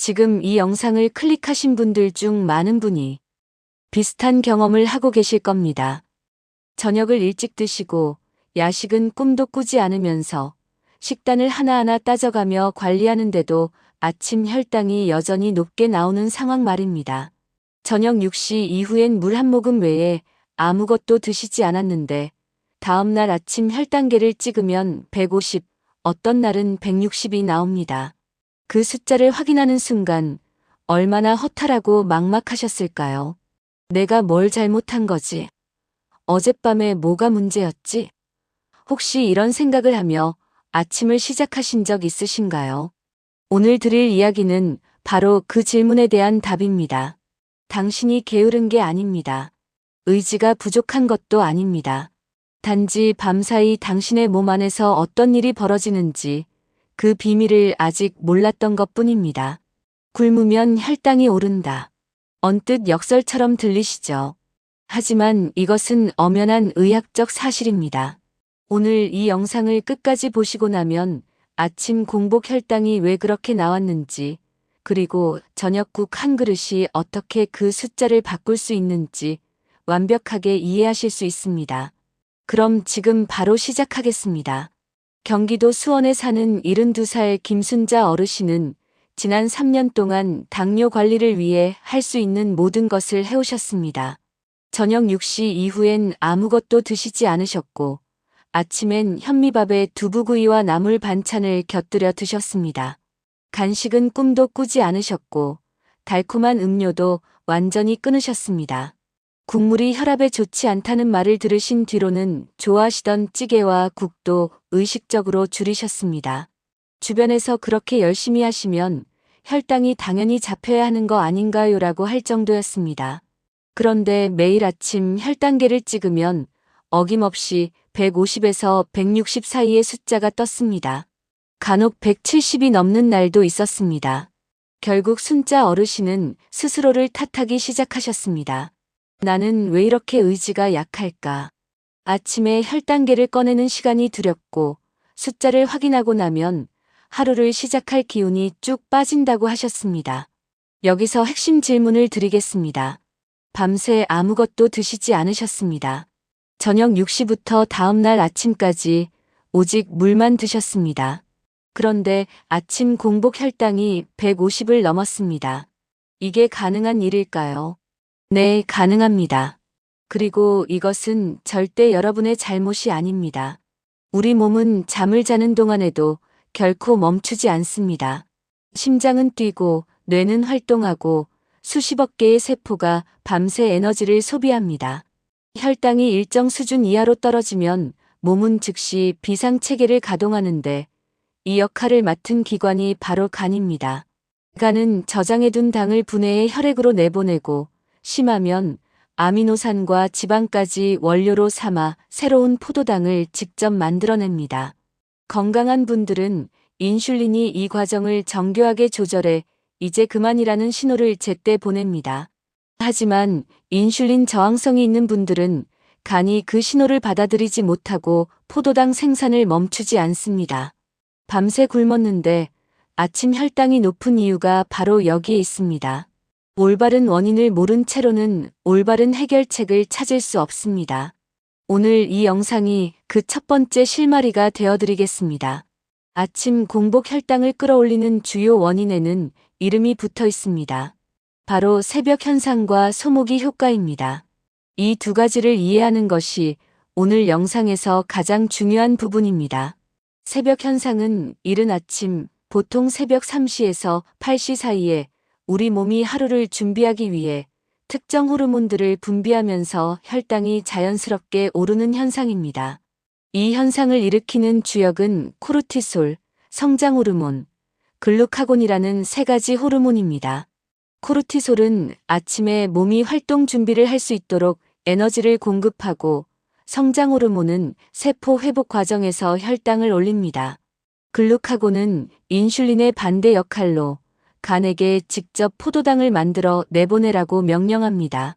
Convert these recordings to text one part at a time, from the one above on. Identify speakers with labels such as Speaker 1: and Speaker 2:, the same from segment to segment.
Speaker 1: 지금 이 영상을 클릭하신 분들 중 많은 분이 비슷한 경험을 하고 계실 겁니다. 저녁을 일찍 드시고 야식은 꿈도 꾸지 않으면서 식단을 하나하나 따져가며 관리하는데도 아침 혈당이 여전히 높게 나오는 상황 말입니다. 저녁 6시 이후엔 물 한 모금 외에 아무것도 드시지 않았는데 다음날 아침 혈당계를 찍으면 150, 어떤 날은 160이 나옵니다. 그 숫자를 확인하는 순간 얼마나 허탈하고 막막하셨을까요? 내가 뭘 잘못한 거지? 어젯밤에 뭐가 문제였지? 혹시 이런 생각을 하며 아침을 시작하신 적 있으신가요? 오늘 드릴 이야기는 바로 그 질문에 대한 답입니다. 당신이 게으른 게 아닙니다. 의지가 부족한 것도 아닙니다. 단지 밤사이 당신의 몸 안에서 어떤 일이 벌어지는지 그 비밀을 아직 몰랐던 것뿐입니다. 굶으면 혈당이 오른다. 언뜻 역설처럼 들리시죠? 하지만 이것은 엄연한 의학적 사실입니다. 오늘 이 영상을 끝까지 보시고 나면 아침 공복 혈당이 왜 그렇게 나왔는지, 그리고 저녁국 한 그릇이 어떻게 그 숫자를 바꿀 수 있는지 완벽하게 이해하실 수 있습니다. 그럼 지금 바로 시작하겠습니다. 경기도 수원에 사는 72살 김순자 어르신은 지난 3년 동안 당뇨 관리를 위해 할 수 있는 모든 것을 해오셨습니다. 저녁 6시 이후엔 아무것도 드시지 않으셨고 아침엔 현미밥에 두부구이와 나물 반찬을 곁들여 드셨습니다. 간식은 꿈도 꾸지 않으셨고 달콤한 음료도 완전히 끊으셨습니다. 국물이 혈압에 좋지 않다는 말을 들으신 뒤로는 좋아하시던 찌개와 국도 의식적으로 줄이셨습니다. 주변에서 그렇게 열심히 하시면 혈당이 당연히 잡혀야 하는 거 아닌가요라고 할 정도였습니다. 그런데 매일 아침 혈당계를 찍으면 어김없이 150에서 160 사이의 숫자가 떴습니다. 간혹 170이 넘는 날도 있었습니다. 결국 순자 어르신은 스스로를 탓하기 시작하셨습니다. 나는 왜 이렇게 의지가 약할까? 아침에 혈당계를 꺼내는 시간이 두렵고 숫자를 확인하고 나면 하루를 시작할 기운이 쭉 빠진다고 하셨습니다. 여기서 핵심 질문을 드리겠습니다. 밤새 아무것도 드시지 않으셨습니다. 저녁 6시부터 다음날 아침까지 오직 물만 드셨습니다. 그런데 아침 공복 혈당이 150을 넘었습니다. 이게 가능한 일일까요? 네, 가능합니다. 그리고 이것은 절대 여러분의 잘못이 아닙니다. 우리 몸은 잠을 자는 동안에도 결코 멈추지 않습니다. 심장은 뛰고 뇌는 활동하고 수십억 개의 세포가 밤새 에너지를 소비합니다. 혈당이 일정 수준 이하로 떨어지면 몸은 즉시 비상체계를 가동하는데 이 역할을 맡은 기관이 바로 간입니다. 간은 저장해둔 당을 분해해 혈액으로 내보내고 심하면 아미노산과 지방까지 원료로 삼아 새로운 포도당을 직접 만들어냅니다. 건강한 분들은 인슐린이 이 과정을 정교하게 조절해 이제 그만이라는 신호를 제때 보냅니다. 하지만 인슐린 저항성이 있는 분들은 간이 그 신호를 받아들이지 못하고 포도당 생산을 멈추지 않습니다. 밤새 굶었는데 아침 혈당이 높은 이유가 바로 여기에 있습니다. 올바른 원인을 모른 채로는 올바른 해결책을 찾을 수 없습니다. 오늘 이 영상이 그 첫 번째 실마리가 되어드리겠습니다. 아침 공복 혈당을 끌어올리는 주요 원인에는 이름이 붙어 있습니다. 바로 새벽 현상과 소모기 효과입니다. 이 두 가지를 이해하는 것이 오늘 영상에서 가장 중요한 부분입니다. 새벽 현상은 이른 아침, 보통 새벽 3시에서 8시 사이에 우리 몸이 하루를 준비하기 위해 특정 호르몬들을 분비하면서 혈당이 자연스럽게 오르는 현상입니다. 이 현상을 일으키는 주역은 코르티솔, 성장 호르몬, 글루카곤이라는 세 가지 호르몬입니다. 코르티솔은 아침에 몸이 활동 준비를 할 수 있도록 에너지를 공급하고 성장 호르몬은 세포 회복 과정에서 혈당을 올립니다. 글루카곤은 인슐린의 반대 역할로 간에게 직접 포도당을 만들어 내보내라고 명령합니다.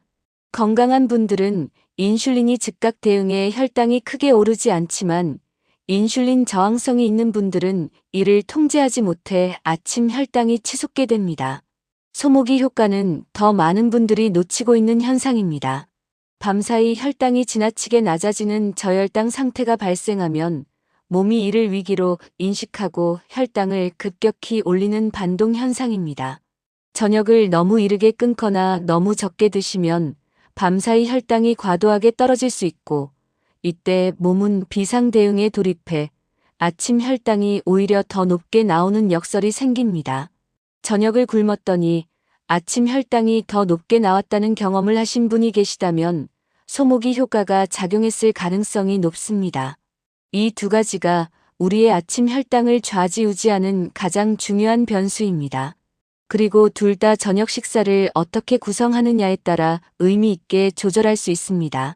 Speaker 1: 건강한 분들은 인슐린이 즉각 대응해 혈당이 크게 오르지 않지만 인슐린 저항성이 있는 분들은 이를 통제하지 못해 아침 혈당이 치솟게 됩니다. 소모기 효과는 더 많은 분들이 놓치고 있는 현상입니다. 밤사이 혈당이 지나치게 낮아지는 저혈당 상태가 발생하면 몸이 이를 위기로 인식하고 혈당을 급격히 올리는 반동 현상입니다. 저녁을 너무 이르게 끊거나 너무 적게 드시면 밤사이 혈당이 과도하게 떨어질 수 있고, 이때 몸은 비상 대응에 돌입해 아침 혈당이 오히려 더 높게 나오는 역설이 생깁니다. 저녁을 굶었더니 아침 혈당이 더 높게 나왔다는 경험을 하신 분이 계시다면 소모기 효과가 작용했을 가능성이 높습니다. 이 두 가지가 우리의 아침 혈당을 좌지우지하는 가장 중요한 변수입니다. 그리고 둘 다 저녁 식사를 어떻게 구성하느냐에 따라 의미 있게 조절할 수 있습니다.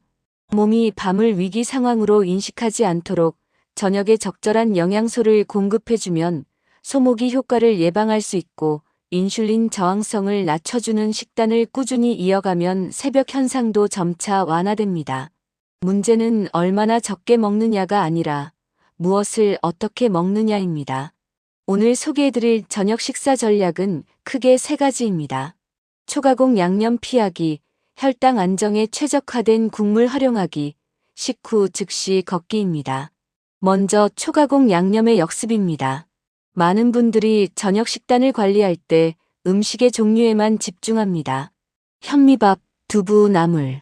Speaker 1: 몸이 밤을 위기 상황으로 인식하지 않도록 저녁에 적절한 영양소를 공급해주면 소모기 효과를 예방할 수 있고, 인슐린 저항성을 낮춰주는 식단을 꾸준히 이어가면 새벽 현상도 점차 완화됩니다. 문제는 얼마나 적게 먹느냐가 아니라 무엇을 어떻게 먹느냐입니다. 오늘 소개해드릴 저녁 식사 전략은 크게 세 가지입니다. 초가공 양념 피하기, 혈당 안정에 최적화된 국물 활용하기, 식후 즉시 걷기입니다. 먼저 초가공 양념의 역습입니다. 많은 분들이 저녁 식단을 관리할 때 음식의 종류에만 집중합니다. 현미밥, 두부, 나물.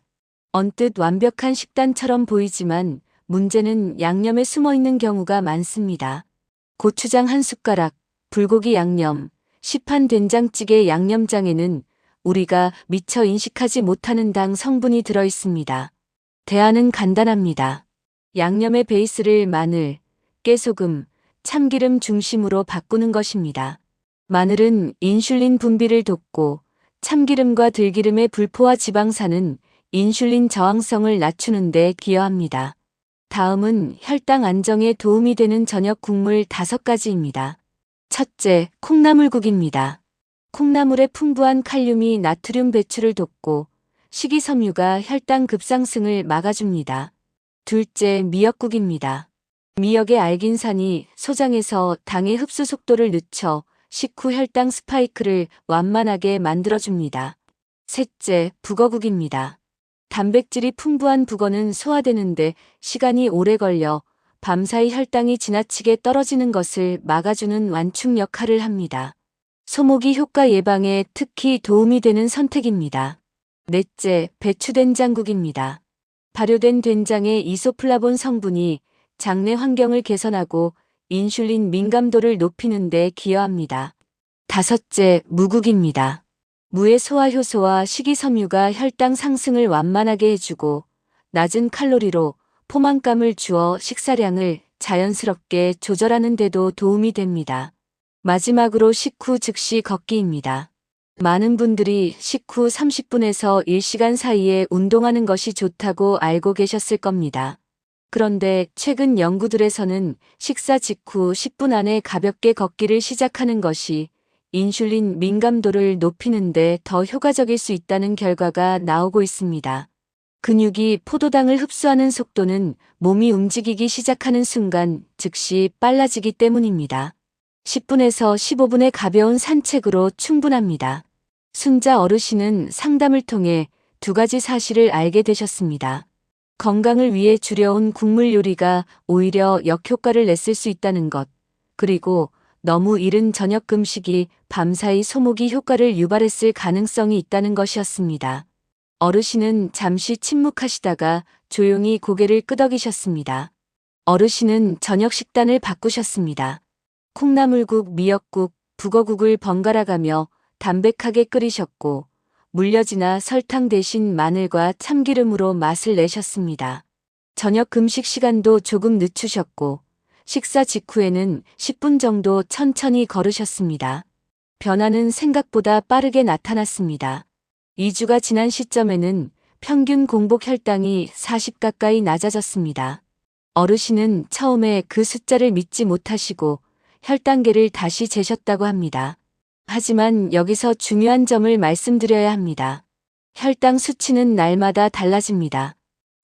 Speaker 1: 언뜻 완벽한 식단처럼 보이지만 문제는 양념에 숨어 있는 경우가 많습니다. 고추장 한 숟가락, 불고기 양념, 시판 된장찌개 양념장에는 우리가 미처 인식하지 못하는 당 성분이 들어 있습니다. 대안은 간단합니다. 양념의 베이스를 마늘, 깨소금, 참기름 중심으로 바꾸는 것입니다. 마늘은 인슐린 분비를 돕고, 참기름과 들기름의 불포화 지방산은 인슐린 저항성을 낮추는 데 기여합니다. 다음은 혈당 안정에 도움이 되는 저녁 국물 5가지입니다. 첫째, 콩나물국입니다. 콩나물의 풍부한 칼륨이 나트륨 배출을 돕고 식이섬유가 혈당 급상승을 막아줍니다. 둘째, 미역국입니다. 미역의 알긴산이 소장에서 당의 흡수 속도를 늦춰 식후 혈당 스파이크를 완만하게 만들어줍니다. 셋째, 북어국입니다. 단백질이 풍부한 북어는 소화되는데 시간이 오래 걸려 밤사이 혈당이 지나치게 떨어지는 것을 막아주는 완충 역할을 합니다. 소모기 효과 예방에 특히 도움이 되는 선택입니다. 넷째, 배추된장국입니다. 발효된 된장의 이소플라본 성분이 장내 환경을 개선하고 인슐린 민감도를 높이는 데 기여합니다. 다섯째, 무국입니다. 무의 소화 효소와 식이섬유가 혈당 상승을 완만하게 해주고 낮은 칼로리로 포만감을 주어 식사량을 자연스럽게 조절하는 데도 도움이 됩니다. 마지막으로 식후 즉시 걷기입니다. 많은 분들이 식후 30분에서 1시간 사이에 운동하는 것이 좋다고 알고 계셨을 겁니다. 그런데 최근 연구들에서는 식사 직후 10분 안에 가볍게 걷기를 시작하는 것이 인슐린 민감도를 높이는 데 더 효과적일 수 있다는 결과가 나오고 있습니다. 근육이 포도당을 흡수하는 속도는 몸이 움직이기 시작하는 순간 즉시 빨라지기 때문입니다. 10분에서 15분의 가벼운 산책으로 충분합니다. 순자 어르신은 상담을 통해 2가지 사실을 알게 되셨습니다. 건강을 위해 줄여온 국물 요리가 오히려 역효과를 냈을 수 있다는 것, 그리고 너무 이른 저녁 금식이 밤사이 소모기 효과를 유발했을 가능성이 있다는 것이었습니다. 어르신은 잠시 침묵하시다가 조용히 고개를 끄덕이셨습니다. 어르신은 저녁 식단을 바꾸셨습니다. 콩나물국, 미역국, 북어국을 번갈아가며 담백하게 끓이셨고 물엿이나 설탕 대신 마늘과 참기름으로 맛을 내셨습니다. 저녁 금식 시간도 조금 늦추셨고 식사 직후에는 10분 정도 천천히 걸으셨습니다. 변화는 생각보다 빠르게 나타났습니다. 2주가 지난 시점에는 평균 공복 혈당이 40 가까이 낮아졌습니다. 어르신은 처음에 그 숫자를 믿지 못하시고 혈당계를 다시 재셨다고 합니다. 하지만 여기서 중요한 점을 말씀드려야 합니다. 혈당 수치는 날마다 달라집니다.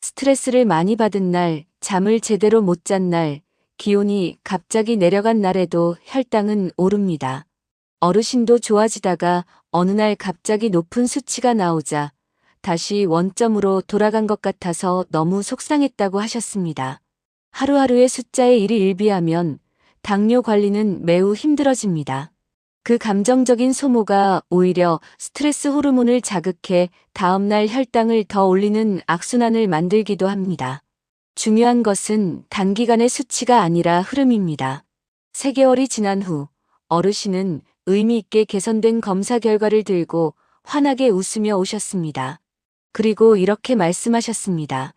Speaker 1: 스트레스를 많이 받은 날, 잠을 제대로 못 잔 날, 기온이 갑자기 내려간 날에도 혈당은 오릅니다. 어르신도 좋아지다가 어느 날 갑자기 높은 수치가 나오자 다시 원점으로 돌아간 것 같아서 너무 속상했다고 하셨습니다. 하루하루의 숫자에 일이 일비하면 당뇨 관리는 매우 힘들어집니다. 그 감정적인 소모가 오히려 스트레스 호르몬을 자극해 다음날 혈당을 더 올리는 악순환을 만들기도 합니다. 중요한 것은 단기간의 수치가 아니라 흐름입니다. 3개월이 지난 후 어르신은 의미 있게 개선된 검사 결과를 들고 환하게 웃으며 오셨습니다. 그리고 이렇게 말씀하셨습니다.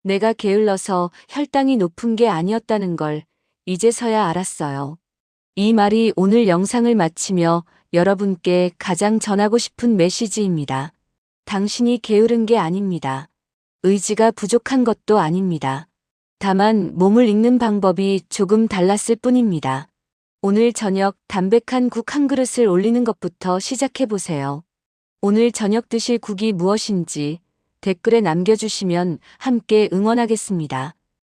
Speaker 1: 내가 게을러서 혈당이 높은 게 아니었다는 걸 이제서야 알았어요. 이 말이 오늘 영상을 마치며 여러분께 가장 전하고 싶은 메시지입니다. 당신이 게으른 게 아닙니다. 의지가 부족한 것도 아닙니다. 다만 몸을 읽는 방법이 조금 달랐을 뿐입니다. 오늘 저녁 담백한 국 한 그릇을 올리는 것부터 시작해 보세요. 오늘 저녁 드실 국이 무엇인지 댓글에 남겨주시면 함께 응원하겠습니다.